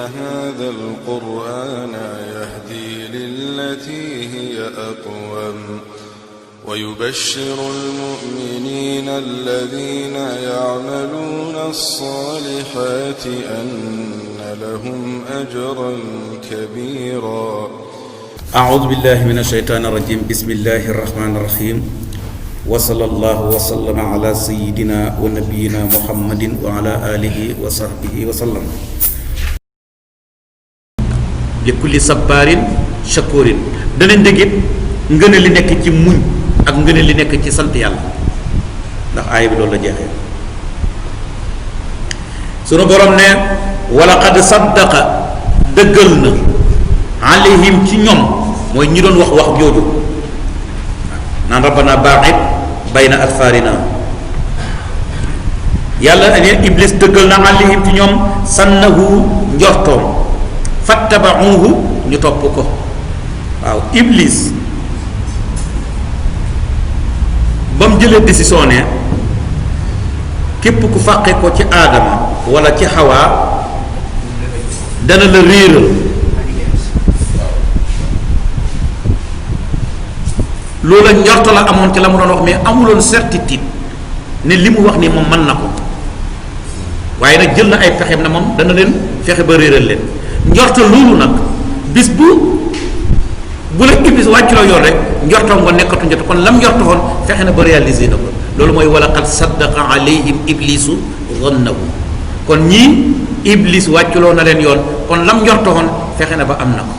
هذا القرآن يهدي للتي هي أقوم ويبشر المؤمنين الذين يعملون الصالحات أن لهم أجرا كبيرا. أعوذ بالله من الشيطان الرجيم. بسم الله الرحمن الرحيم. وصلى الله وسلم على سيدنا ونبينا محمد وعلى آله وصحبه وسلم. لكل صبار شكور danañ dégg ngeen li nekk ci muñ ak ngeen li nekk ci sant yàlla ndax aaya bi loolu la jeexee sunu borom ne wala qad saddaqa dëggal na alayhim ci ñoom mooy ñi doon wax jooju naan rabbana ba'id bayna atfarina yàlla ne iblis dëggal na alayhim ci ñoom sannahu njortoom fattaba'uhu ñu topp ko waaw iblis ba mu jëlee décision ne képp ku fàqe ko ci aadama wala ci xawaa dana la réeral loola njorto la amoon ci la mu doon wax mais amuloon certitude ne li mu wax ni moom mën na ko waaye nag jël na ay pexeem na moom dana leen fexe ba réeral leen njorto loolu nag bis bu la iblis wàcculoo yoon rek njortoom nga nekkatu njort kon lam njortoon fexe na ba réaliser na ko loolu mooy wala qad saddaqa alayhim iblisu zannahu kon ñii iblis wàcculoo na leen yoon kon lam njortoon fexe na ba am na ko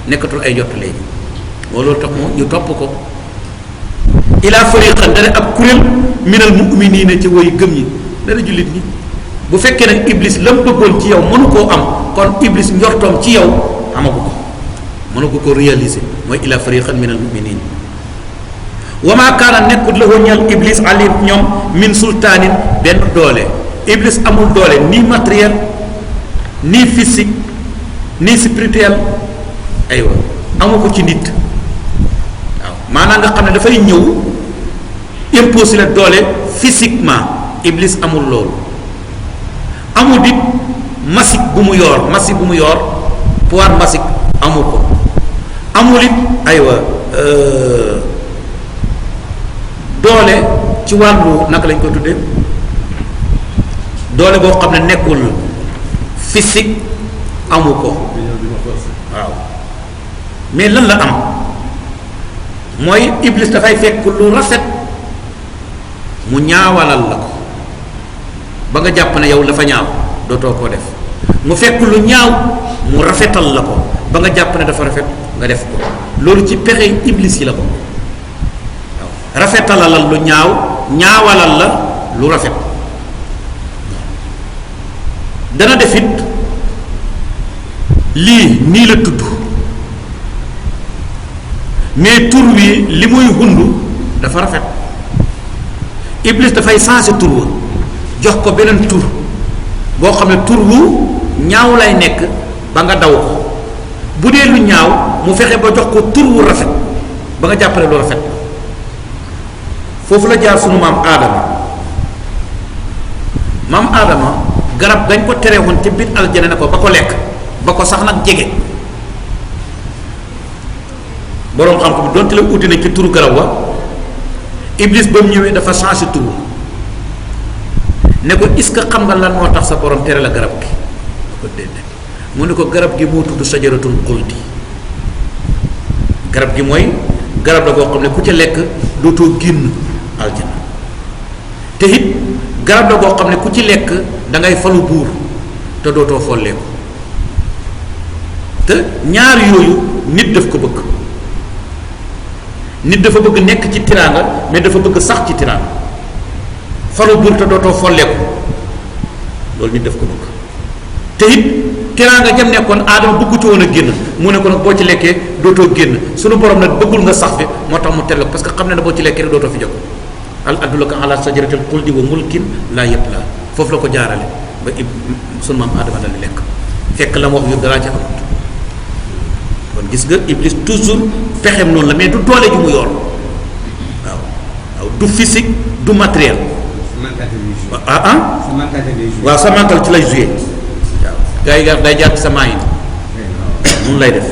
nekkatul ay njort léegi moo loolu tax moo ñu topp ko ila fariqan dana ab kuréel minal mu'minina ci woy gëm ñi dana jullit ñi bu fekkee nag iblis lam bëggoon ci yow mënu koo am kon iblis njortoom ci yow amagu ko mënu ko réaliser mooy ila fariqan minal mu'minin wa ma kaana nekkut la ñal iblis alim ñoom min sultaanin benn doole iblis amul doole ni matériel ni physique ni spirituel aywa amu ko ci nit waaw maanaam nga xam ne dafay ñëw imposer la doole physiquement iblis amul loolu amul dit massique bu mu yor pouvoir massique amu ko amul it aywa doole ci wàllu naka lañ koy tuddee doole boo xam ne nekkul physique amu ko waaw mais lan la am mooy iblis dafay fekk lu rafet mu ñaawalal la ko ba nga jàpp ne yow dafa ñaaw dootoo koo def mu fekk lu ñaaw mu rafetal la ko ba nga jàpp ne dafa rafet nga def ko loolu ci pexe iblis yi la ko waaw rafetalalal lu ñaaw ñaawalal la lu rafet dana def it lii nii la tudd mais tur wi li muy hundu dafa rafet iblis dafay changer tur wa jox ko beneen tur boo xam ne tur wu ñaaw lay nekk ba nga daw ko bu dee lu ñaaw mu fexe ba jox ko tur wu rafet ba nga jàppale lu rafet foofu la jaar sunu maam aadama garab gañ ko tere woon ci biir aljana ne ko ba ko lekk ba ko sax nag jege boroom xam ko bi donte la uti na ci turu garab wa iblis ba mu ñëwee dafa changé tur ne ko est-ce que xam nga lan moo tax sa borom tere la garab gi ko déedéet mu ne ko garab gi moo tudd sajaratul xuldi garab gi mooy garab la boo xam ne ku ca lekk dootoo génn aljana te it garab la boo xam ne ku ci lekk da ngay falu buur te dootoo folleeku te ñaar yooyu nit daf ko bëgg nit dafa bëgg nekk ci tiraanga mais dafa bëgg sax ci tiraanga falu buur te dootoo folleeku loolu nit daf ko bëgg te it tiraanga jam nekkoon aadama bëggu ci woon a génn mu ne ko nag boo ci lekkee dootoo génn sunu borom nag bëggul nga sax fi moo tax mu tere parce que xam ne ne boo ci lekkee rek dootoo fi jóg al adulluka ala sajaratil xuldi wa mulkin laa yabla foofu la ko jaarale ba sunu maam aadama dal di lekk fekk la mu wax yu dara ci amut kon gis nga iblis toujours pexem noonu la mais du doole ju mu yor waaw du physique du matériel waaw sa mental ci lay joué waaw gars yi day jaar ci sa maayin mun lay def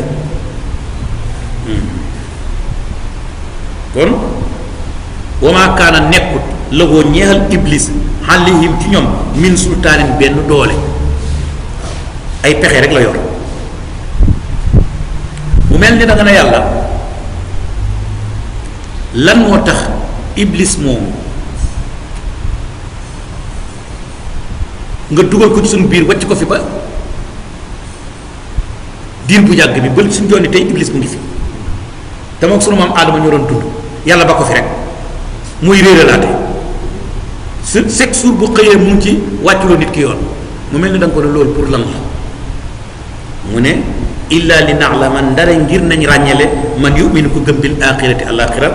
kon wama kaana nekkut lëgoo ñeexal iblis xalihim ci ñoom min sultaanin benn doole ay pexe rek la yor mu mel ni da nga ne yàlla lan moo tax iblis moomu nga dugal ko ci suñu biir wàcc ko fi ba diir bu yàgg bi ba suñu jooni tey iblis mu ngi fi te moom sunu maam aadama ñoo doon dund yàlla ba ko fi rek muy réeralaate su chaque jour bu xëyee mu ngi ci wàcculoo nit ki yoon mu mel ni da nga ko ne loolu pour lan la mu ne illa li na'lama ndare ngir nañ ràññele man yuminu ko gëm bil axirati alaxira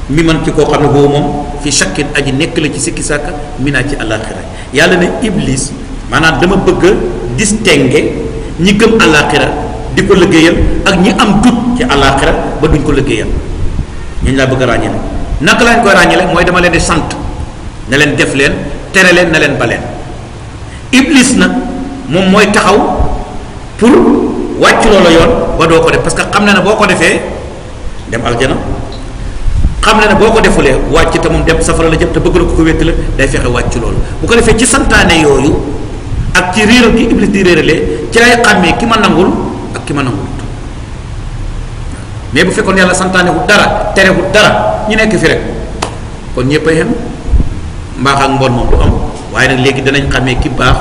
mi man ci koo xam ne boobu moom fi shakkin aji nekk la ci sikki sàkka minaa ci alaxira yàlla ne iblis maanaam dama bëgg a distinguer ñi gëm alaxira di ko liggéeyal ak ñi am dut ci alaxira ba duñ ko liggéeyal ñooñu laa bëgg a ràññele naka lañ koy ràññele mooy dama leen di sant ne leen def leen tere leen na leen ba leen iblis nag moom mooy taxaw pour wàcc loola yoon ba doo ko def parce que xam na ne boo ko defee dem aljana xam na ne boo ko defulee wàcc te moom dem safara la jëm te bëgg na ko wétti la day fexe wàcc loolu bu ko defee ci santaane yooyu ak ci réeral gi iblis di réeralee ci lay xàmmee ki ma nangul ak ki ma nangul mais bu fekkoon yàlla santaane wu dara tere wu dara ñu nekk fi rek kon ñëpp a yem mbaax ak mbon moom du am waaye nag léegi danañ xàmmee ki baax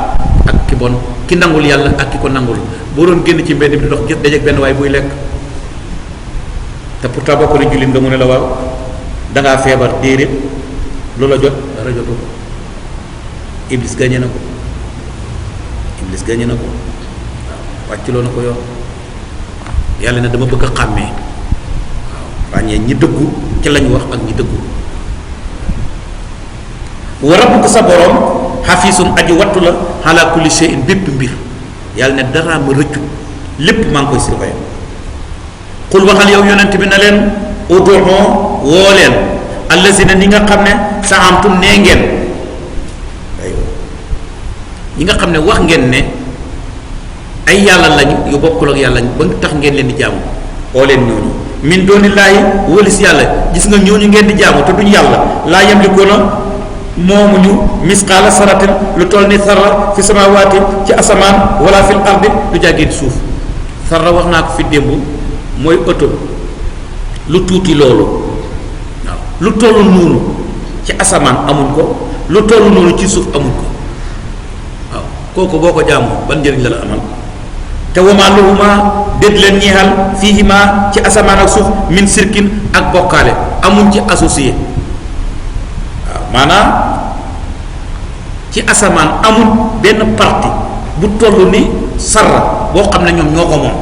ak ki bon ki nangul yàlla ak ki ko nangul boo doon génn ci mbedd bi di dox gis dajeeg benn waay buy lekk te pourtant boo ko ne jullit nga mu ne la waaw dangaa feebar déedéet loola jot dara jotu ko iblis gàññe na ko iblis gàññe na ko waaw wàccloo na ko yoon yàlla ne dama bëgg a xàmmee waaw ràññee ñi dëggu ci lañ wax ak ñi dëggu wa rabbuka sa borom xafiisun aji wattu la ala kulli shay'in bépp mbir yàlla ne dara ma rëccu lépp maa ngi koy surveiller xul waxal yow yonent bi na leen ud'u woo leen allazina ni nga xam ne saamtum nee ngeen aywa ñi nga xam ne wax ngeen ne ay yàlla lañu yu bokkul ak yàlla ba tax ngeen leen di jaamu oo leen ñooñu min doonillaahi wëlis yàlla gis nga ñooñu ngeen di jaamu te duñ yàlla laa yamlikuuna moomuñu misqaala saratin lu toll ni sarra fi samawaati ci asamaan wala fil ardi du jàggee suuf sarra wax naa ko fi démb mooy oto lu tuuti loolu waaw lu toll noonu ci asamaan amuñ ko lu toll noonu ci suuf amuñ ko waaw kooku boo ko jaamoo ban njëriñ la la amal te wamaa lahuma déet leen ñeexal fiihima ci asamaan ak suuf min sirkin ak bokkaale amuñ ci associé waaw maanaam ci asamaan amul benn parti bu toll ni sarra boo xam ne ñoom ñoo ko moom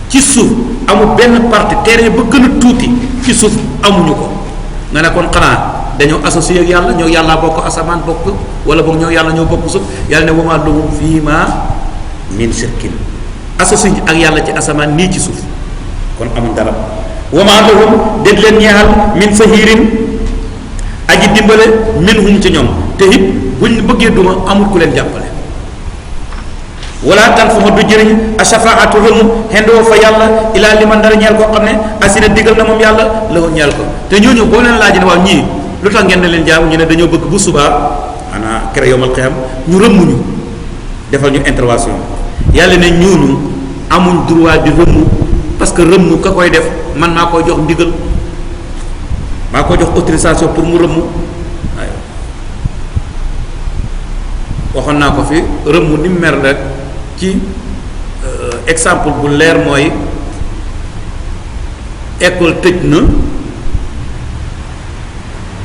ci suuf amul benn parti terrain ba gën a tuuti ci suuf amuñu ko nga ne kon xanaa dañoo associé ak yàlla ñoo yàlla bokk asamaan bokk wala boog ñoo yàlla ñoo bokk suuf yàlla ne wamaa lahum fiihima min shirkin associé ak yàlla ci asamaan nii ci suuf kon amul dara wamaa lahum déet leen ñeexal min sahirin aji dimbale minhum ci ñoom te it buñ bëggee duma amul ku leen jàppale wala tan fa du jëriñ a shafaatu rëmm xendoo fa yàlla ilaa li man dara ñeel koo xam ne asina digal na moom yàlla la ko ñeel ko te ñooñu boo leen laaj ne waaw ñii lu tax ngeen ne leen jaamu ñu ne dañoo bëgg bu subaa maanaam kere yomal xiyam ñu rëmmuñu defal ñu intervention yàlla ne ñooñu amuñ droit di rëmmu parce que rëmmu ka koy def man maa koy jox ndigal maa koy jox autorisation pour mu rëmmu waaye waxoon naa ko fi rëmmu ni mu mer rek ci exemple bu leer mooy école tëj na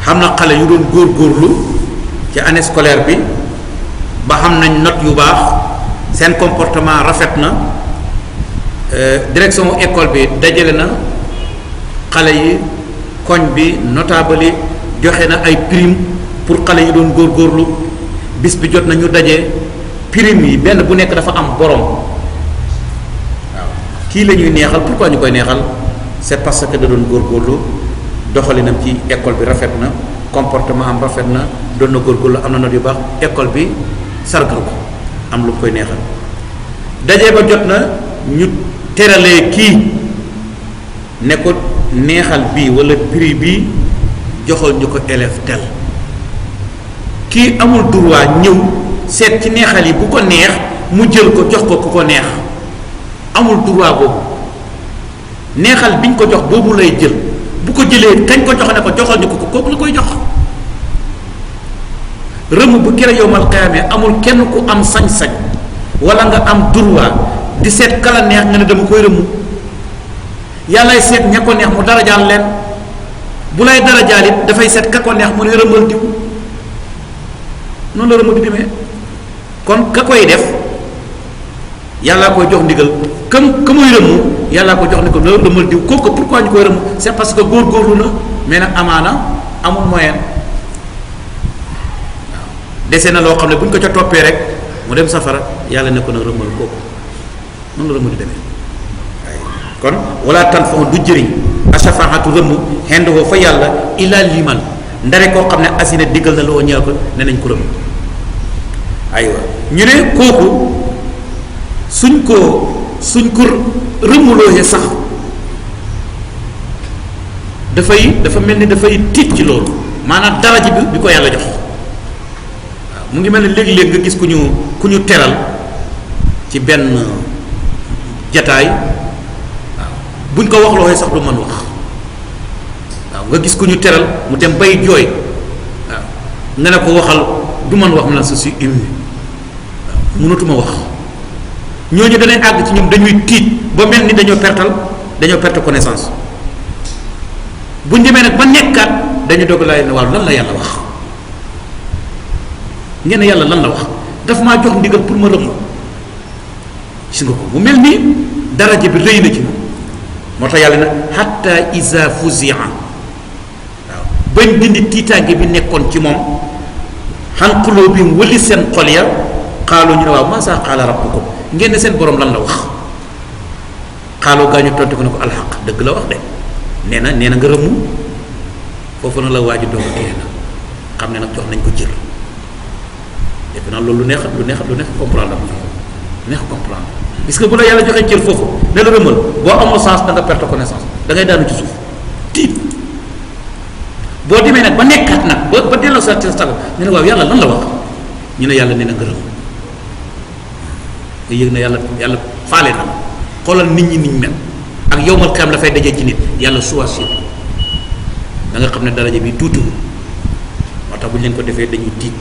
xam na xale yu doon góorgóorlu ci année scolaire bi ba xam nañ note yu baax seen comportement rafet na direction école bi dajale na xale yi koñ bi notable yi joxe na ay prime pour xale yi doon góorgóorlu bis bi jot na ñu daje prime yi benn bu nekk dafa am borom waaw kii la ñuy neexal pourquoi ñu koy neexal c'est parce que da doon góorgóorlu doxalinam ci école bi rafet na comportement am rafet na doon na góorgóorlu am na note yu baax école bi sargal ko am lu koy neexal daje ba jot na ñu teralee kii ne ko neexal bii wala prix bii joxal ñu ko élève tel kii amul droit ñëw seet ci neexal yi bu ko neex mu jël ko jox ko ku ko neex amul droit boobu neexal biñ ko jox boobu lay jël bu ko jëlee kañ ko jox ne ko joxal ñu ko kooku la koy jox rëmm bu kere yowmal qiyaamee amul kenn ku am sañ-sañ wala nga am droit di seet kala neex nga ne dama koy rëmm yàllay seet ña ko neex mu darajaal leen bu lay darajaal it dafay seet ka ko neex mu ne rëmmal diw noonu la rëmm bi demee kon ka koy def yàllaa koy jox ndigal ka muy rëmm yàllaa koy jox ne ko na rëmmal diw kooku pourquoi ñu koy rëmm c'est parce que góorgóorlu na mais nag amaana amul moyen waaw dese na loo xam ne bu ñu ko ca toppee rek mu dem safara yàlla ne ko nag rëmmal kooku noonu la rëmm di demee kon wala tan fa du jëriñ ashafaatu rëmm xend woo fa yàlla illa liman ndare koo xam ne asina diggal na loo ñeel ko ne nañ ko rëmm aywa ñu ne kooku suñ ko rëmmulooxee sax dafa mel ni dafay tiit ci loolu maanaam daraja bi ko yàlla jox waaw mu ngi mel ne léegi-léeg nga gis ku ñu teral ci benn jataay buñ ko wax looxee sax du mën wax waaw nga gis ku ñu teral mu dem bay jooy waaw nga ne ko waxal du mën wax mu ne je suis ému waaw mënatuma wax ñooñu danay àgg ci ñoom dañuy tiit ba mel ni dañoo perte connaissance buñ demee nag ba nekkaat dañu doog lay ne waaw lan la yàlla wax ngeen ne yàlla lan la wax daf maa jox ndigal pour ma rëmm gis nga ko mu mel ni daraja bi rëy na ci moom moo tax yàlla nag hatta iza fuzia waaw bañ dindi tiitaange bi nekkoon ci moom xan xuloo bi mu wëli seen xol ya xaaloo ñu ne waaw maa saa xaala rabbukum ngeen ne seen borom lan la wax xaaloo gaa ñu tontu ko ne ko alxaq dëgg la wax de nee na nga rëmm foofu na la waaju doog a téye na xam ne nag jox nañ ko cër defe naa loolu lu neex comprendre neex comprendre parce que bu la yàlla joxee cër foofu ne la rëmmal boo amul sens da nga perte connaissance da ngay daanu ci suuf tiit boo demee nag ba nekkaat nag ba delloo sa sago ñu ne waaw yàlla lan la wax ñu ne yàlla nee na nga rëmm nga yëg na yàlla faale na xoolal nit ñi niñ mel ak yowmal qiyaam la fay dajee ci nit yàlla choisir da nga xam ne daraja bi tuutiwul moo tax bu ñu leen ko defee dañuy tiit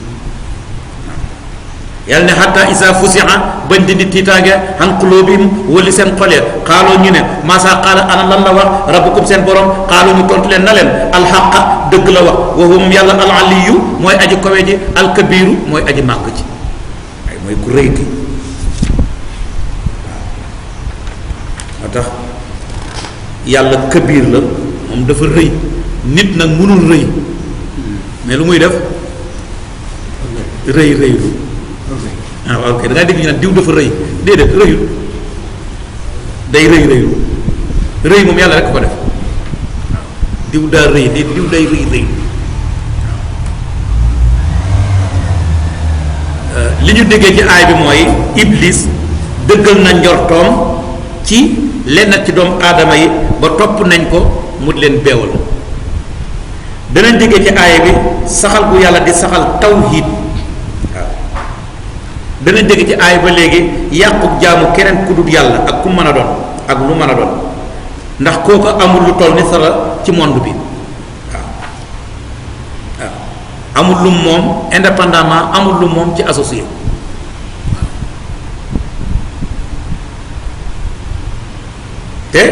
yàlla ne hatta isa fusiha bañ dindi tiitaange an qulubihim wali seen xol ya xaaloo ñu ne masa qaala ana lan la wax rabbukum seen borom xaaloo ñu tontu leen na leen alxaqa dëgg la wax wa huwa moom yàlla al aliyu mooy aji kawe ji alkabiru mooy aji màgg ji ay mooy ku rëy gi moo tax yàlla kabir la moom dafa rëy nit nag mënul rëy mais lu muy def rëylu ah waaw ok da ngaa dégg ñu naan diw dafa rëy déedéet rëyul day rëylu rëy moom yàlla rek ko def waaw diw daa rëy diw day rëy li ñu déggee ci aay bi mooy iblis dëggal na njortoom ci lenn ci doomu aadama yi ba topp nañ ko mu leen beewal danañ déggee ci aaya bi saxal bu yàlla di saxal tawhid waaw danañ dégg ci aaya ba léegi yàqub jaamu keneen ku dul yàlla ak ku mën a doon ak lu mën a doon ndax kooku amul lu toll ni sara ci monde bi waaw waaw amul lu moom indépendamment amul lu moom ci associé te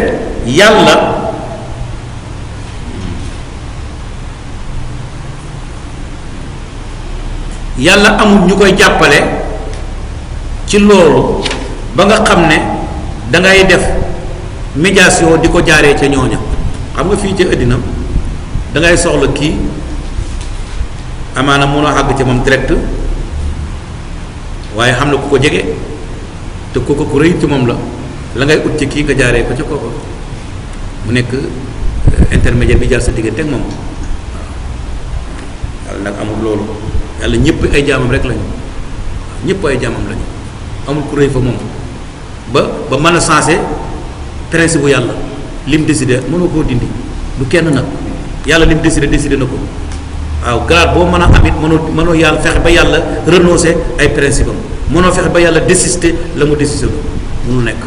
yàlla amul ñu koy jàppale ci loolu ba nga xam ne dangay def médiation di ko jaaree ca ñooña xam nga fii ca àddina dangay soxla kii amaana mun a àgg ca moom direct waaye xam na ku ko jege te kooku ku rëy ci moom la ngay ut ci kii nga jaaree ko ca kooku mu nekk intermédiaire bi jaar sa diggante ak moom waaw yàlla nag amul loolu yàlla ñëpp ay jaamam rek lañu ñëpp ay jaamam lañu amul ku rëy fa moom ba mën a sensé principe bu yàlla lim décidé mënoo koo dindi du kenn nag yàlla lim décidé na ko waaw grade boo mën a amit mënoo yàlla fexe ba yàlla renoncer ay principe am mënoo fexe ba yàlla désister la mu décider ko mënul nekk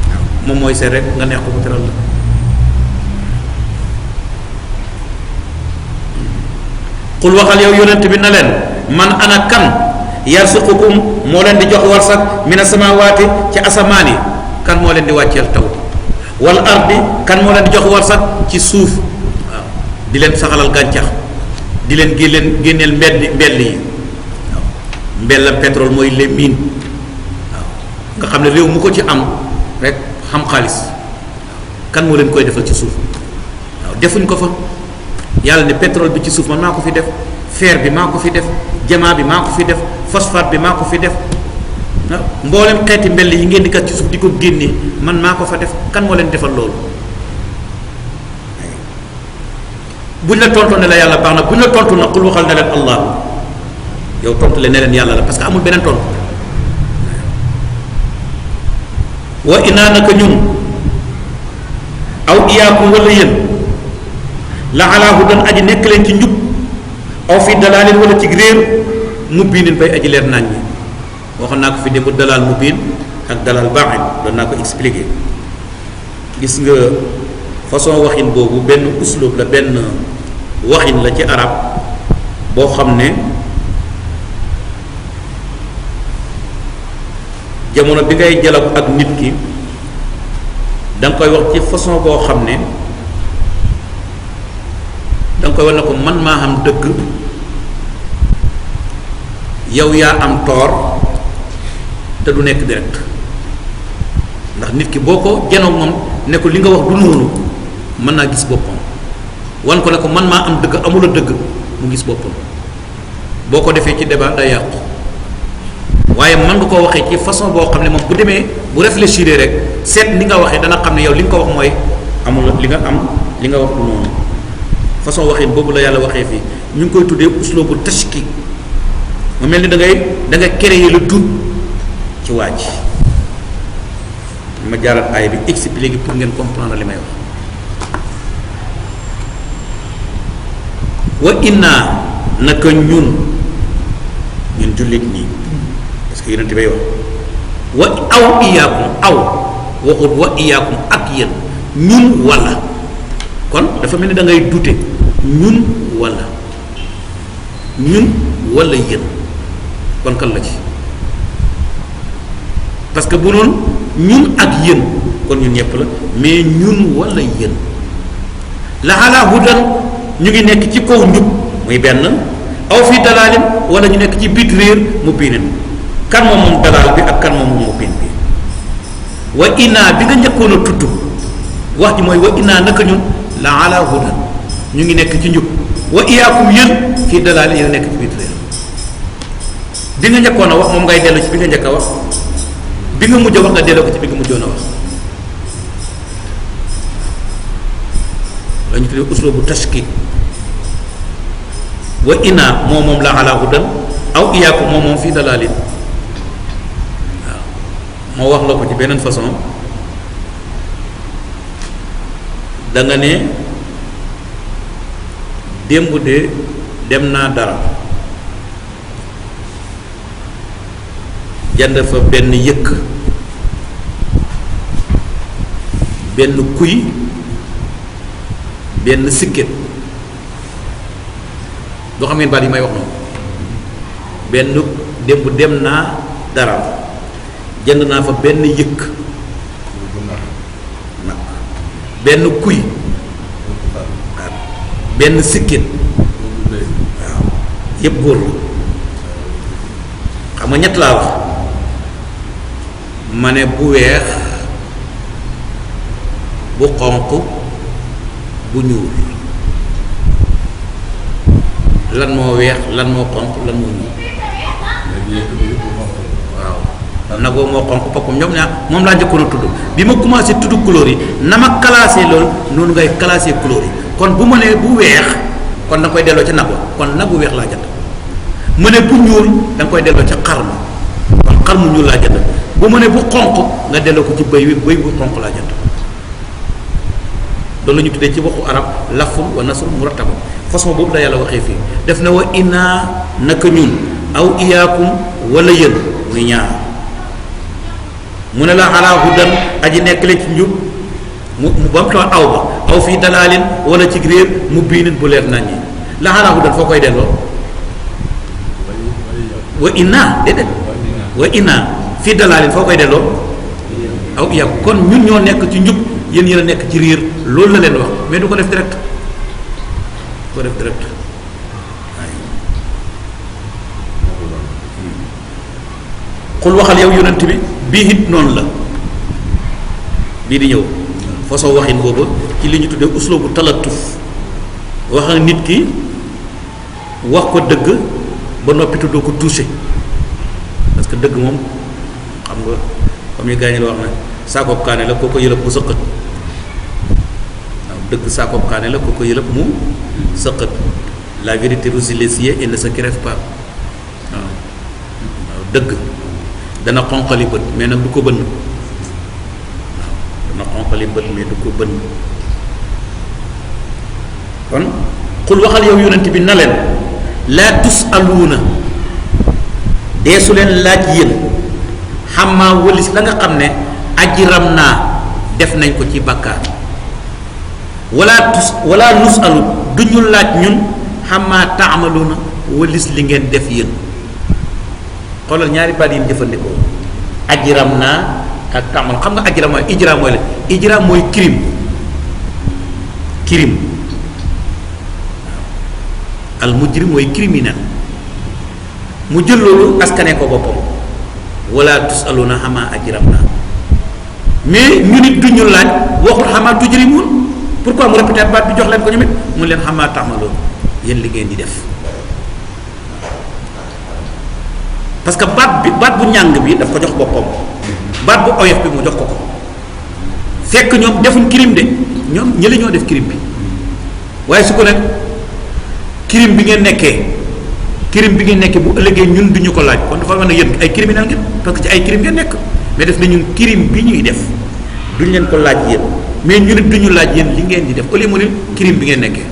waaw moom mooy seet rek nga neex ko teral la xul waxal yow yonent bi na leen man ana kan yarsuqukum moo leen di jox warsak mina samawaati ci asamaan yi kan moo leen di wàcceel taw wal ardi kan moo leen di jox warsak ci suuf waaw di leen saxalal gàncax di leen génneel mbell yi waaw mbellam pétrole mooy les mines waaw nga xam ne réew mu ko ci am rek xam xaalis kan moo leen koy defal ci suuf waaw defuñ ko fa yàlla ne pétrole bi ci suuf man maa ko fi def fer bi maa ko fi def jamaa bi maa ko fi def phosphate bi maa ko fi def mboolem xeeti mbell yi ngeen di kat ci suuf di ko génnee man maa ko fa def kan moo leen defal loolu buñ la tontu ne la yàlla baax na buñ la tontu na xul waxal ne leen allah yow tontu le ne leen yàlla la parce que amul beneen tontu wa inaa naka ñun aw iyaakum wala yéen la ala hudan aji nekk leen ci njub aw fi dalaalin wala ci réer mubbiinin bay aji leer nañ ñi waxoon naa ko fi démb dalaal mubbiin ak dalaal baaxin doon naa ko expliquer gis nga façon waxin boobu benn uslub la benn waxin la ci arab boo xam ne jamono bi ngay dialogue ak nit ki da nga koy wax ci façon boo xam ne da nga koy wax ne ko man maa am dëgg yow yaa am tort te du nekk direct ndax nit ki boo ko jenoog moom ne ko li nga wax du noonu mën naa gis boppam wan ko ne ko man maa am dëgg amula dëgg mu gis boppam boo ko defee ci débat day yàqu waaye mën nga koo waxee ci façon boo xam ne moom bu demee bu réfléchir rek seet ni nga waxee dana xam ne yow li nga ko wax mooy amul li nga am li nga wax du noonu façon waxin boobu la yàlla waxee fii ñu ngi koy tuddee uslubu tashkik mu mel ni da ngay créer le doute ci waa ji ma jaaral aay bi expliquer pour ngeen comprendre li may wax wa inna naka ñun jullit nii parce que yonent bay wax wa aw iyaakum aw waxut wa iyaakum ak yéen ñun wala kon dafa mel ni da ngay dute ñun wala yéen kon kan la ci parce que bu noonu ñun ak yéen kon ñun ñëpp la mais ñun wala yéen la ala hudan ñu ngi nekk ci kaw njub muy benn aw fi dalaalin wala ñu nekk ci biit réer mu biinin kan moom dalaal bi ak kan moom mu biin bi wa inaa bi nga njëkkoon a tudd wax ji mooy wa inaa naka ñun la ala hudan ñu ngi nekk ci njub wa iyaakum yéen fii dalaal yéen nekk ci biit réer bi nga njëkkoon a wax moom ngay dellu ci bi nga njëkk a wax bi nga mujj a wax nga delloo ko ci bi nga mujjoon a wax lañu tuddee uslubu tashkik wa inna moom la ala hudan aw iyaakum moom fii dalaalin waaw moo wax la ko ci beneen façon da nga ne démb de dem naa dara jënd fa benn yëkk benn kuy benn sikket doo xam ngeen baat yi may wax noonu benn démb dem naa dara jënd naa fa benn yëkk nag benn kuy waaw benn sikket waaw yëpp góor la xam nga ñett laa wax ma ne bu weex bu xonq bu ñuul lan moo weex lan moo xonq lan moo ñuul waaw nagoo moo xonq boppam ñoom ñaar moom laa njëkkoon a tudd bi ma commencé tudd couleur yi na ma classé loolu noonu ngay classé couleur yi kon bu ma nee bu weex kon da nga koy delloo ca nag wa kon nag bu weex laa jënd mu ne bu ñuul da nga koy delloo ca xar ma kon xar mu ñuul laa jënd bu mu ne bu xonq nga delloo ko ci bëy wi bëy bu xonq laa jant loolu la ñu tuddee ci waxu arab lafun wa nasrun murattab façon boobu la yàlla waxee fii def na wa inna naka ñun aw iyaakum wala yéen muy ñaar mu ne la ala hudan aji nekk la ci njub mu bamtoo aw ba aw fii dalaalin wala ci réer mu biinin bu leer nañ ñi la ala hudan foo koy delloo wa inna déedéet wa inna fii dalaalin foo koy delloo aw iyaakum kon ñun ñoo nekk ci njub yéen yéen a nekk ci riir loolu la leen wax mais du ko def direct du ko def direct xul waxal yow yonent bi bii it noonu la bii di ñëw façon waxin boobu ci li ñu tuddee uslubu talatuf wax ak nit ki wax ko dëgg ba noppi tuddoo ko touché parce que dëgg moom xam nga comme ni gaañu la wax na saakoob kaane la koo ko yëlëb mu sëqat waaw dëgg saakoob kaane la koo ko yëlëb mu sëqat la vérité rougit les yeux et ne se crève pas waaw waaw dëgg dana xonqali bët mais nag du ko bënn waaw dana xonqali bët mais du ko bënn kon xul waxal yow yonent bi na leen laa tusaluuna deesu leen laaj yéen xammaa wëlis la nga xam ne ajram naa def nañ ko ci bàkkaar wala nusalu du ñu laaj ñun xammaa taamaluuna wëlis li ngeen def yéen xoolal ñaari baat yi jëfandikoo ajram naa ak taamal xam nga ajram mooy ijram mooy la ijram mooy crime crime al mujrim mooy criminel mu jël loolu askane ko boppam wala tusaluna xamaa ajram naa mais ñu nit duñu laaj waxul xamaa tujrimun pourquoi mu répété baat bi jox leen ko ñu mit mu leen xamaa taamaloon yéen li ngeen di def parce que baat bu ñàng bi daf ko jox boppam baat bu oyof bi mu jox ko ko fekk ñoom defuñ crime de ñoom ñële ñoo def crime bi waaye su ko nekk crime bi ngeen nekkee bu ëllëgee ñun duñu ko laaj kon dafa war a yéen ay criminel ngeen parce que ci ay crime ngeen nekk mais def na ñun crime bi ñuy def duñ leen ko laaj yéen mais ñu nit duñu laaj yéen li ngeen di def au lieu mu ne crime bi ngeen nekkee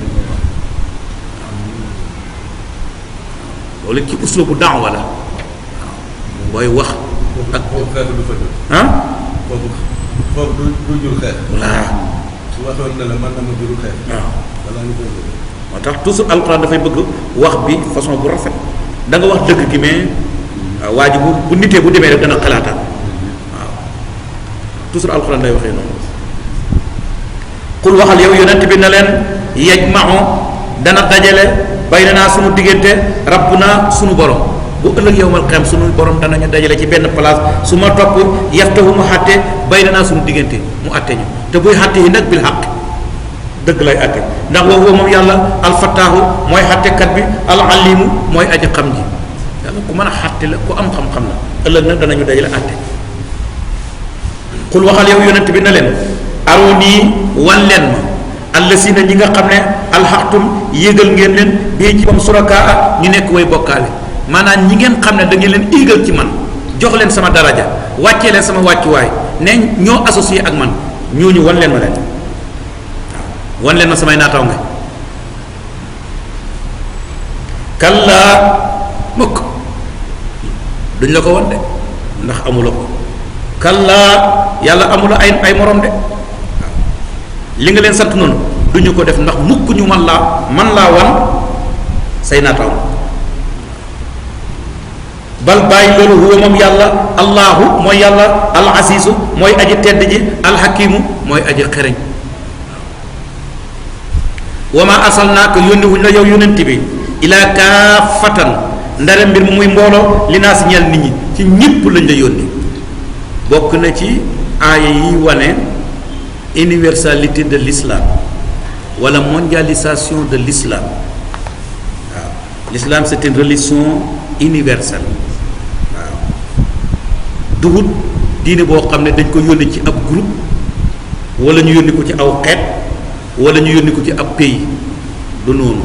loolu ci uslu bu daawa la booy wax ak ah foofu du jur xeex voilà su waxoon ne la man na ma juru xeex waaw wala ñu koy moo tax toujours alxuraan dafay bëgg wax bi façon bu rafet da nga wax dëgg gi mais waa ji bu nitee bu demee rek dana xalaataat waaw toujours alxuraan lay waxee noonu xul waxal yow yonent bi na leen yajma'u dana dajale baynanaa sunu diggante rabbuna sunu borom bu ëllëg yowmal qiyaam sunu borom danañu dajale ci benn place su ma topp yaftahu mu xàtte baynanaa sunu diggante mu àtte ñu te buy xàtte yi nag bil xaq dëgg lay àtte ndax woowu moom yàlla alfataahu mooy xàttekat bi alalimu mooy aji xam ji yàlla ku mën a xàtte la ku am xam-xam la ëllëg nag danañu dajale àtte xul waxal yow yonent bi na leen aruni wan leen ma allasina ñi nga xam ne alxaqtum yéegal ngeen leen bii ci moom surakaa ñu nekk way bokkaale maanaam ñi ngeen xam ne da ngeen leen éegal ci man jox leen sama daraja wàccee leen sama wàccuwaay ne ñoo associé ak man ñooñu wan leen ma leen waaw wan leen ma samay naataw nga kallaa mukk duñ la ko wan de ndax amula ko kallaa yàlla amula ay morom de waaw li nga leen sant noonu duñu ko def ndax mukk ñu man laa wan say naataw bal bàyyi loolu huwa moom yàlla allahu mooy yàlla al asiisu mooy aji tedd ji alxakimu mooy aji xereñ wa ma arsalnaaka yónni wuñ la yow yónent bi ilaa kaafatan ndare mbir mu muy mbooloo li naa si ñeel nit ñi ci ñépp lañ la yónni bokk na ci aaya yi wane universalité de l'islam wala mondialisation de l'islam waaw l'islam c'est une religion universelle waaw duhut diine boo xam ne dañ ko yónni ci ab groupe wala ñu yónni ko ci aw xeet wala ñu yónni ko ci ab pays du noonu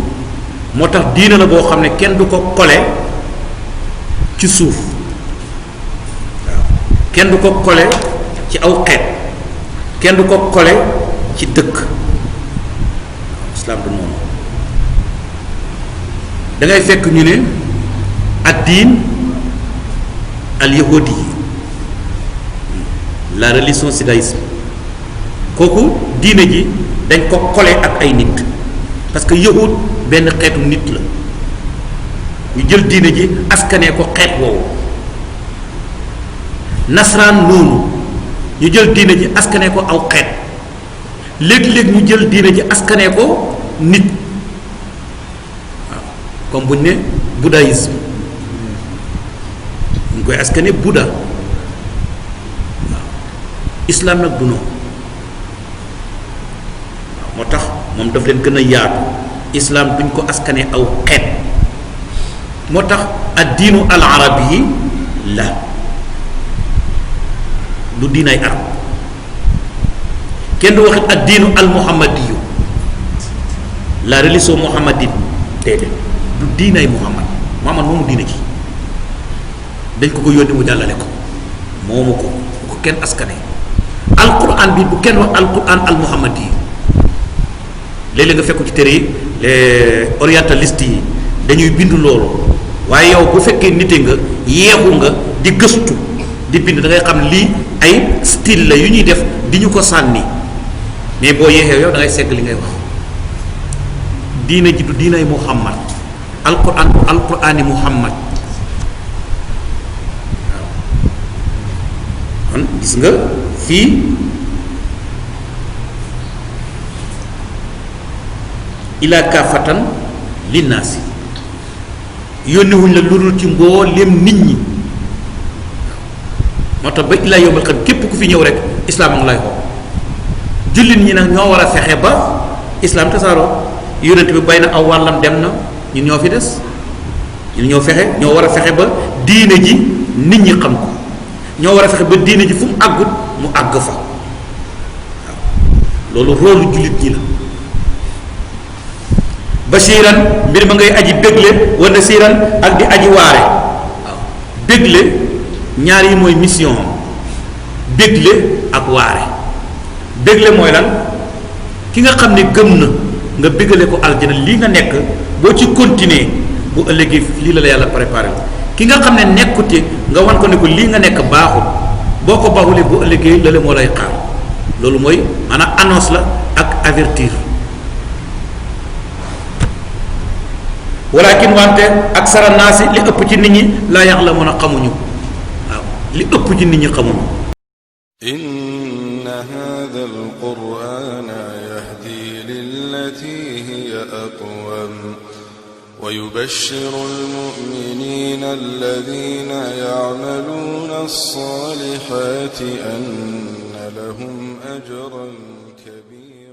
moo tax diine la boo xam ne kenn du ko kole ci suuf waaw kenn du ko kole ci aw xeet kenn du ko kole ci dëkk. islam du noonu da ngay fekk ñu ne ad-diin al-yahudi la religion judaïsme kooku diine ji dañ ko kole ak ay nit parce que yahud benn xeetu nit la ñu jël diine ji askanee ko xeet woowu. nasraan noonu ñu jël diine ji askanee ko aw xeet léeg-léeg ñu jël diine ji askanee ko nit waaw comme buñ ne bouddhisme ñu koy askane Bouddha waaw islam nag du noonu waaw moo tax moom daf leen gën a yaatu islam duñ ko askane aw xeet moo tax ad-diinu al-arabi yi la du diinay arab kenn du waxit ad-diinu al-muhammadiyu la religion muhammadine déedéet du diinay muhammad moomu diina ji dañ ko yónni mu jàllale ko moomu ko bu ko kenn askane alquran bi bu kenn wax alquran al-muhammadiyu léeg-léeg nga fekku ci téere yi les orientalistes yi dañuy bind loolu waaye yow bu fekkee nite nga yeexu nga di gëstu di bind da ngay xam lii ay style la yu ñuy def di ñu ko sànni mais boo yeexee yow da ngay segg li ngay wax diina ji du diinay muhammad alquran bu alqurani muhammad waaw kon gis nga fii ila kaafatan linnaasi yónniwuñ la lu dul ci mbooleem nit ñi moo tax ba ilaa yawmal qiyaama képp ku fi ñëw rek islaam a ngi lay xoo jullit ñi nag ñoo war a fexe ba islaam tasaaroo yonent bi bay na aw wàllam dem na ñun ñoo fi des ñun ñoo war a fexe ba diine ji nit ñi xam ko ñoo war a fexe ba diine ji fu mu àggut mu àgg fa waaw loolu rôle jullit ñi la bashiran mbir ma ngay aji bégle wa nasiran ak di aji waare waaw bégle ñaar yi mooy mission bégle ak waare bégle mooy lan ki nga xam ne gëm na nga bégale ko aljana lii nga nekk boo ci continuer bu ëllëgee lii la yàlla préparé ki nga xam ne nekkute nga wan ko ne ko lii nga nekk baaxul boo ko baaxulee bu ëllëgee lële moo lay xaar loolu mooy maanaam annonce la ak avertir walakin wante ak sara naasi li ëpp ci nit ñi laa yaxlamuuna xamuñu waaw li ëpp ci nit ñi xamuñu inna haadha al-qur'aana yahdi lillatii hiya aqwam wa yubashshiru al-mu'miniina allaziina ya'maluuna as-saalihaati anna lahum ajran kabiiran